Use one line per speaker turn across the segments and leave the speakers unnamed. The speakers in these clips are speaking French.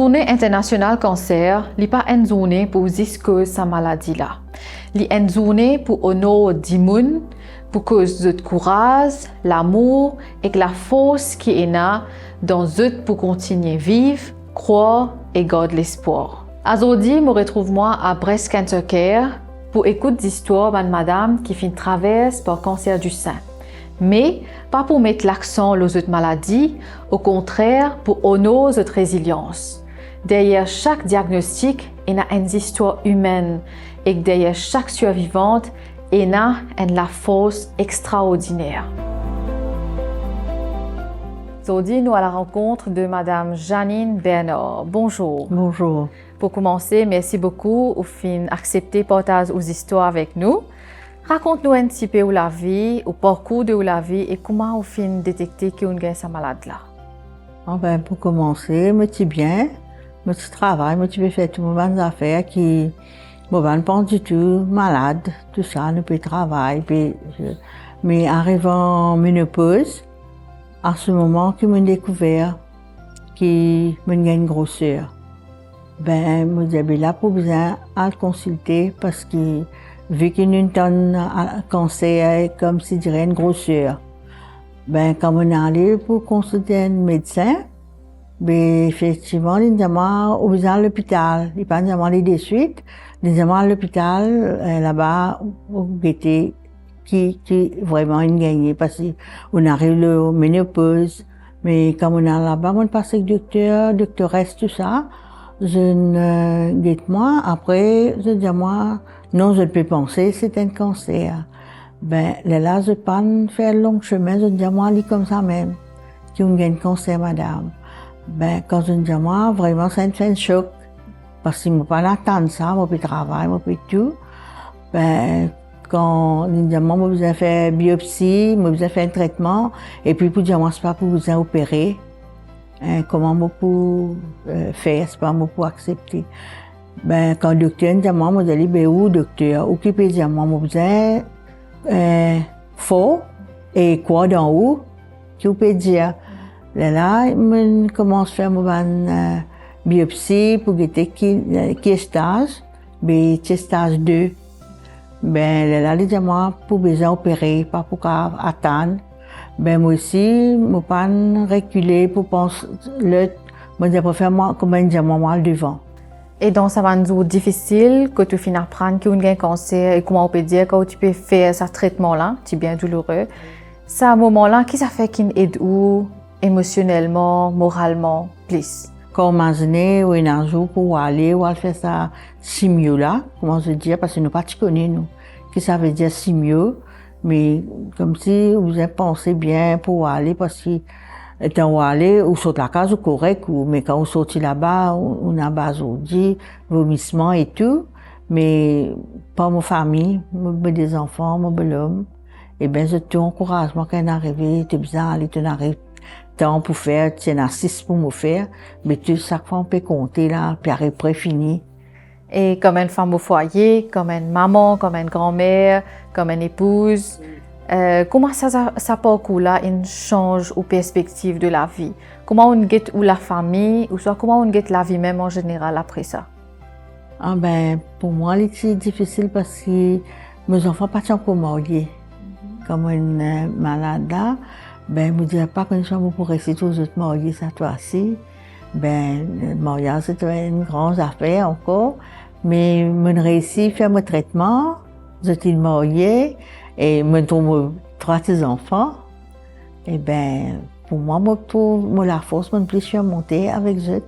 Journée internationale cancer, n'est pas une journée pour dire que sa maladie là. C'est une journée pour honorer d'immun, pour cause de courage, l'amour et la force qui est là dans eux pour continuer vivre, croire et garder l'espoir. Aujourd'hui, je me retrouve moi à Breast Cancer Care pour écouter l'histoire d'une madame qui fait traverse par cancer du sein. Mais pas pour mettre l'accent sur cette maladie, au contraire pour honorer cette résilience. Derrière chaque diagnostic, il y a une histoire humaine et derrière chaque survivante, il y a une force extraordinaire. Aujourd'hui, nous à la rencontre de Madame Janine Bernard. Bonjour.
Bonjour.
Pour commencer, merci beaucoup d'avoir accepté de partager vos histoires avec nous. Raconte-nous un petit peu la vie, au parcours de la vie et comment vous avez détecté que vous avez cette maladie-là.
Pour commencer, je suis bien, je travaille, je fais toutes mes bonnes affaires qui ne sont pas du tout malade, tout ça, je peux travailler. Mais arrivant en ménopause, à ce moment que j'ai découvert que j'ai une grosseur. Je dis là pour besoin à le consulter parce que vu qu'il y a une tonne de cancer, comme si dirait une grosseur. Quand on est allé pour consulter un médecin, effectivement, il dit au besoin à l'hôpital. Il pas aller de suite. Il dit à l'hôpital, là-bas, où était qui vraiment une gagnée parce qu'on arrive au ménopause. Mais quand on est là-bas, on passe avec le doctoresse, tout ça. Je ne guette moi. Après, je dis moi, non, je ne peux penser, c'est un cancer. Là, je pas faire long chemin, je dis moi, elle est comme ça même, qui ont un cancer, madame. Quand je dis moi, vraiment, c'est un choc. Parce qu'il ne m'a pas attendre ça, moi, puis travail, moi, puis tout. Quand je dis moi, je besoin faire biopsie, je besoin faire un traitement, et puis pour dire moi, c'est pas pour vous opérer. Comment je peux faire, c'est pas moi pour accepter. Quand le docteur dit à moi, je dis, où docteur? Ou qui peut dire à moi, je besoin faux et quoi d'en haut? Qui peut dire? Là, je commence à faire mon biopsie pour guetter qui stage, stage 2. Là, il dit à moi, pour besoin opérer, pas pour attendre. Moi aussi, je ne peux pas reculer pour penser, je préfère comme un diamant mal devant.
Et donc, ça va nous être difficile que tu finisses apprendre qu'il y a un cancer et comment on peut dire que tu peux faire ce traitement-là, c'est bien douloureux. C'est un moment-là qui ça fait qu'il aide où émotionnellement, moralement, plus.
Quand on imaginait un jour pour aller faire ça simio-là, comment je dis, parce que nous pas connus, nous, qui ça veut dire simio. Mais comme si vous avez pensé bien pour aller, parce que quand on aller, on saute la case correct, mais quand on sortit là-bas, on a basé, vomissement et tout. Mais pas ma famille, des enfants, mon bel homme. Et bien, j'ai tout encouragement quand on est arrivé, tu besoin d'aller, tu arrives temps pour faire, tu as 6 pour me faire. Mais tout, chaque fois, on peut compter là, puis après, fini.
Et comme une femme au foyer, comme une maman, comme une grand-mère, comme une épouse, comment ça parcours-là change aux perspectives de la vie? Comment on guette ou la famille, ou soit comment on guette la vie même en général après ça?
Pour moi, c'est difficile parce que mes enfants ne sont pas encore mariés. Comme une malade là, je ne dirais pas qu'une chambre pour rester tous les autres mariés cette fois-ci. Le mariage, c'est une grande affaire encore. Mais je réussis à faire mon traitement, je suis mariée et je trouve 3 petits enfants. Et pour moi, pour la force, je suis monter avec eux.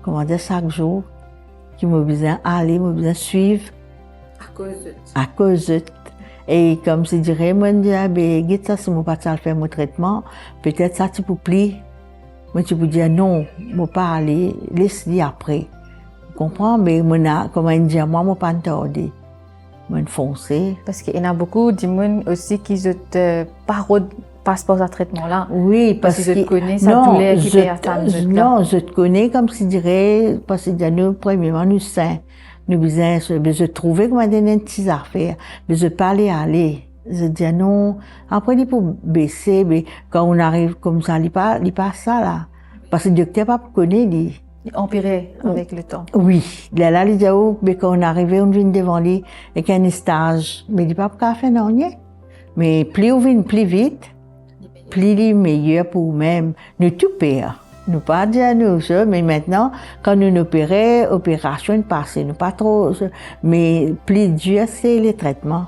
Comment dire, chaque jour, qui me besoin aller, me besoin suivre. À cause d'eux. Et comme je dirais, je me dis, ça, si je ne peux pas faire mon traitement, peut-être ça, tu peux plus. Mais tu peux dire non, je ne peux pas aller, laisse-le après. Tu comprends? Mais comme on dit, moi, je ne peux pas tarder. Je vais foncer.
Parce qu'il y en a beaucoup de gens aussi qui ne passent pas ce traitement-là.
Oui, parce que
je te connais, ça douleur qui peut attendre.
Non, je te connais comme si je dirais, parce que nous, premièrement, nous sains. Nous besoin, je trouvais qu'on m'a donné une petite affaire, mais je pas aller. Je dis non. Après, il faut baisser, mais quand on arrive comme ça, il pas ça là. Parce que le docteur pas connaît,
Empiré avec le temps.
Oui, là, les gens, quand on arrivait, on vient devant lui avec un stage. Mais il n'y a pas de faire non rien. Mais plus on vient plus vite, plus il est meilleur pour nous-mêmes. Nous tout payons. Nous pas dire nous ça, mais maintenant, quand nous opérons, opération passée, nous pas trop. Mais plus dur, c'est les traitements.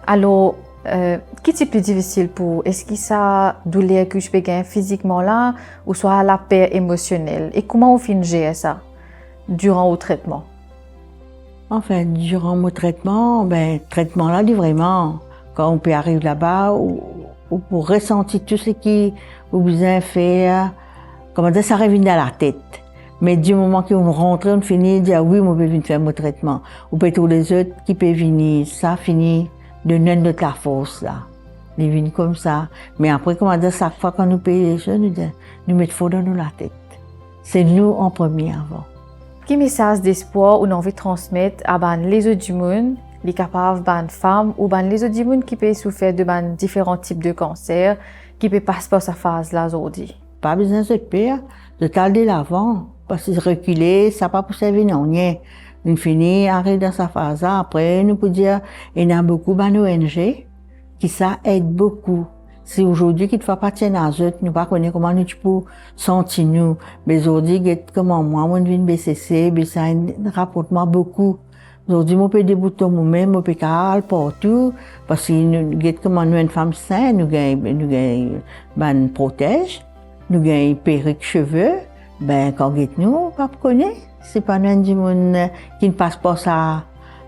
Alors, qu'est-ce qui est plus difficile pour? Est-ce que ça douleur que je peux gagner physiquement là, ou soit la paix émotionnelle? Et comment on finit gérer ça durant le traitement?
Enfin, durant mon traitement, traitement là, dit vraiment, quand on peut arriver là-bas, ou pour ressentir tout ce qui vous besoin faire, comment dire, ça revient dans la tête. Mais du moment qu'on rentre, on finit de dire oui, moi, je peux venir faire mon traitement. Ou peut-être tous les autres qui peuvent venir, ça finit de notre la force là. Ils viennent comme ça. Mais après, comment dire, chaque fois qu'on nous paye les choses, nous mettons faux dans la tête. C'est nous en premier avant.
Quel message d'espoir on a envie de transmettre à les autres du monde, les capables, les femmes ou les autres du monde qui peuvent souffrir de différents types de cancers, qui peuvent passer par cette phase-là aujourd'hui?
Pas besoin de pire, de tarder l'avant, parce que reculer, ça n'a pas pour servir non rien. On finit, arrive dans sa phase-là, après, nous pouvons dire, il y a beaucoup d'ONG qui ça aide beaucoup. C'est aujourd'hui qu'il ne faut pas tenir à eux, nous ne connaissons pas comment nous pouvons sentir nous. Mais aujourd'hui, comment moi, je viens de BCC, ça rapporte moi beaucoup. Aujourd'hui, je peux débouter moi-même, je peux aller partout, parce que nous, comment nous, une femme saine, nous gagnons une protège, nous gagnons une perruque cheveux, quand nous, pas connaître. C'est pas nous, du monde qui ne passe pas ça,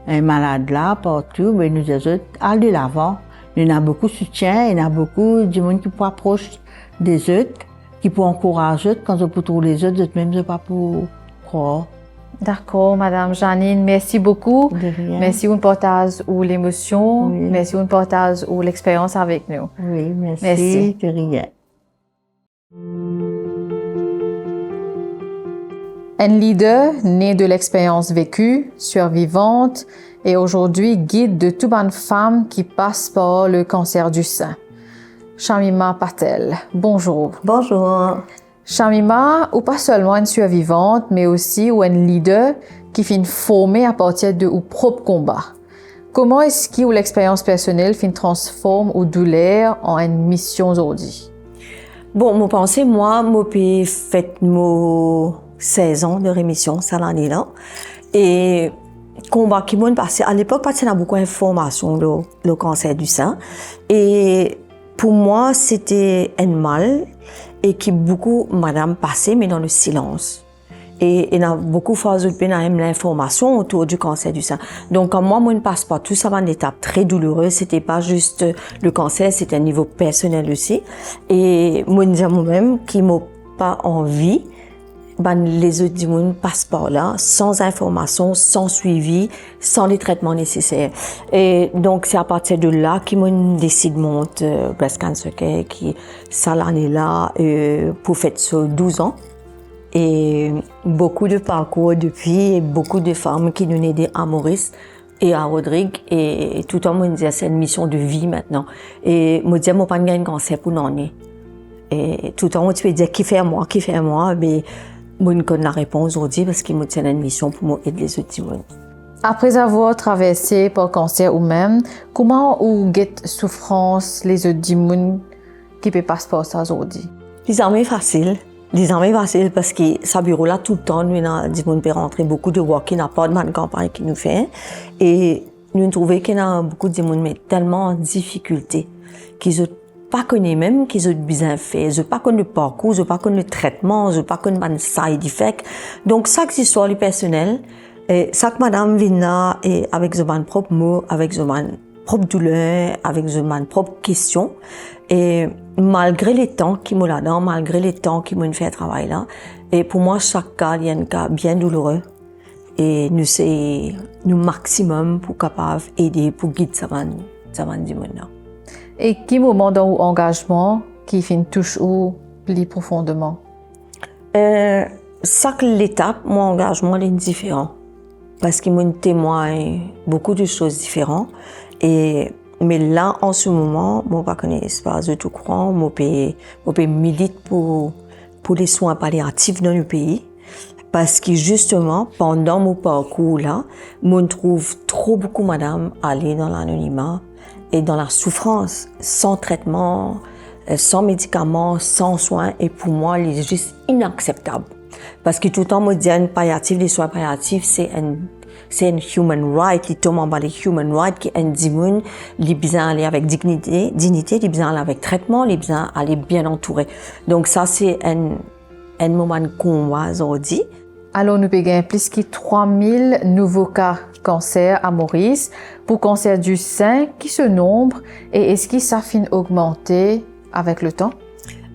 un malade là, partout, mais nous, autres, aller de l'avant. Il y en a beaucoup de soutien, il y en a beaucoup de monde qui peut approcher des autres, qui peut encourager quand on peut trouver les autres même c'est pas pour croire.
D'accord, Madame Janine, merci beaucoup.
De rien.
Merci pour le partage ou l'émotion.
Oui.
Merci pour le partage ou l'expérience avec nous.
Oui, merci.
Merci.
De rien.
Un leader né de l'expérience vécue, survivante, et aujourd'hui guide de toutes les femmes qui passent par le cancer du sein. Shamima Patel, bonjour.
Bonjour.
Shamima, ou pas seulement une survivante, mais aussi une leader qui finit formée à partir de ou propre combat. Comment est-ce que l'expérience personnelle finit transforme ou douleur en une mission aujourd'hui?
Bon, moi pensais, moi j'ai fait mon 16 ans de rémission, ça l'année là. Et combat qui m'ont passé à l'époque parce qu'il y a beaucoup d'informations le cancer du sein. Et pour moi, c'était un mal et qui beaucoup madame passait mais dans le silence. Et il y a beaucoup de fois l'information autour du cancer du sein. Donc, quand moi, je ne passe pas tout ça va une étape très douloureuse. C'était pas juste le cancer, c'était un niveau personnel aussi. Et moi, je dis moi-même qui m'ont pas envie, les autres du monde passent par là, sans information, sans suivi, sans les traitements nécessaires. Et donc, c'est à partir de là qu'ils m'ont décidé de monter Breast Cancer Care, qui, ça l'année là, pour faire ça 12 ans. Et beaucoup de parcours depuis, et beaucoup de femmes qui nous aident à Maurice et à Rodrigue. Et tout le temps, moi, je disais, c'est une mission de vie maintenant. Et moi, je disais, moi, pas de cancer pour l'année. Et tout le temps, tu peux dire, qui fait moi, mais moi, je connais la réponse aujourd'hui parce qu'il me tient une mission pour moi aider les autres monde.
Après avoir traversé par cancer ou même, comment ou get souffrance les autres du monde qui peut passer par ça aujourd'hui?
Les armées faciles. Les armées faciles parce que ça bureau là tout le temps, nous on dit qu'on peut rentrer beaucoup de work, il n'y a pas de campagne qui nous fait. Et nous trouvons qu'il y a beaucoup de monde mais tellement en difficulté qu'ils n'ont pas connu même, qu'ils ont bien fait, ils n'ont pas connu le parcours, ils n'ont pas connu le traitement, ils n'ont pas connu le side effect. Donc chaque histoire du personnel, et chaque madame vient là et avec son propre mot, avec son propre douleur, avec son propre question. Et malgré les temps qui m'ont là-dedans, malgré les temps qui m'ont fait travail là, et pour moi, chaque cas, il y a un cas bien douloureux. Et nous, c'est le maximum pour capable aider, pour guider ça va du monde là.
Et quel moment dans l'engagement qui finit touche ou plus profondément?
Chaque étape, mon engagement est différent. Parce qu'il me témoigne beaucoup de choses différentes. Mais là, en ce moment, je ne connais pas de tout courant, je milite pour les soins palliatifs dans le pays. Parce que justement, pendant mon parcours là, je trouve trop beaucoup madame aller dans l'anonymat et dans la souffrance, sans traitement, sans médicaments, sans soins. Et pour moi, c'est juste inacceptable. Parce que tout le temps, me dit un palliatif, les soins palliatifs, c'est un human right, qui tombe en bas des human rights, qui est un dimun, les besoin aller avec dignité, les besoin aller avec traitement, les besoin aller bien entouré. Donc ça, c'est un moment de combat aujourd'hui.
Alors, nous avons plus de 3000 nouveaux cas cancer à Maurice. Pour cancer du sein, qui se nombre et est-ce que ça finit augmenter avec le temps?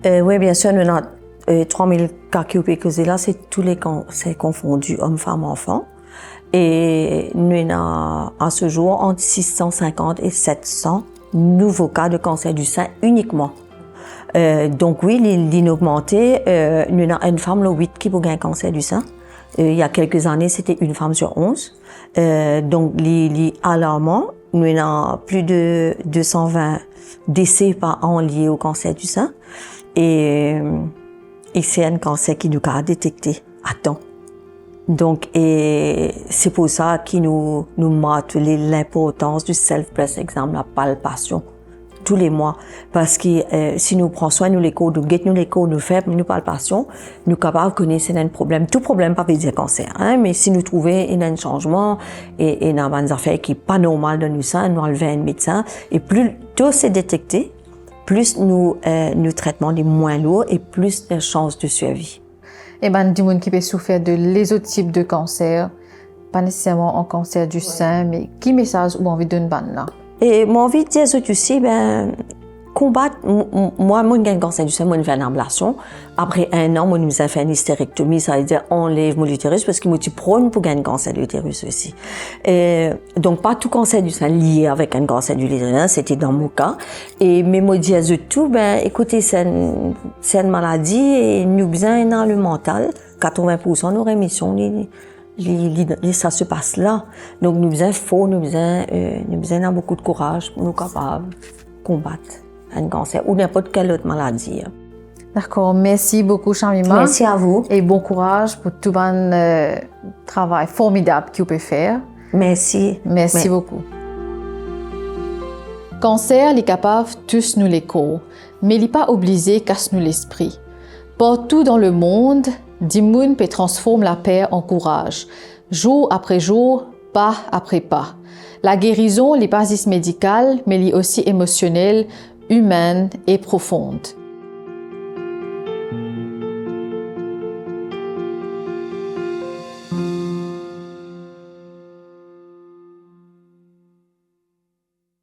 Oui, bien sûr, nous avons 3000 cas qui ont été causés là, c'est tous les cancers confondus, hommes, femmes, enfants. Et nous avons à ce jour entre 650 et 700 nouveaux cas de cancer du sein uniquement. Donc oui, il a augmenté. Nous avons une femme, le 8, qui a un cancer du sein. Il y a quelques années, c'était une femme sur 11. Donc, les alarmants, nous avons plus de 220 décès par an liés au cancer du sein. Et c'est un cancer qui nous a détecté à temps. Donc, et c'est pour ça qu'il nous montre l'importance du self-breast exam, la palpation, tous les mois. Parce que si nous prenons soin, nous les codes, nous faisons nos palpations, nous sommes capables de connaître si y a un problème. Tout problème, pas veut dire cancer, hein, mais si nous trouvons qu'il y a un changement et il y a des affaires qui ne sont pas normales dans nous, nous enlevons un médecin. Et plus tôt c'est détecté, plus nous traitons les moins lourds et plus de chances de survie.
Et ben, du monde qui peut souffrir de les autres types de cancer, pas nécessairement en cancer du sein, mais qui message ou envie d'une banne là?
Et mon envie de dire aussi, combattre, moi, j'ai un cancer du sein, moi, j'ai fait une ablation. Après 1 an, moi, nous avons fait une hystérectomie, ça veut dire enlève mon utérus parce que moi, je prône pour gagner un cancer de l'utérus aussi. Et donc, pas tout cancer du sein lié avec un cancer de l'utérus, c'était dans mon cas. Et, mais moi, je dis tout, écoutez, c'est une maladie et nous avons besoin dans le mental, 80% de nos rémissions, ça se passe là. Donc, nous avons faux, nous avons beaucoup de courage pour nous capables de combattre un cancer ou n'importe quelle autre maladie.
D'accord, merci beaucoup, Shamima.
Merci à vous.
Et bon courage pour tout le travail formidable que vous pouvez faire.
Merci.
Merci beaucoup. Cancer, il est capable tous nous les corps, mais il n'est pas obligé casse nous l'esprit. Partout dans le monde, Dimoun peut transformer la peur en courage, jour après jour, pas après pas. La guérison n'est pas juste médicale, mais elle est aussi émotionnelle, humaine et profonde.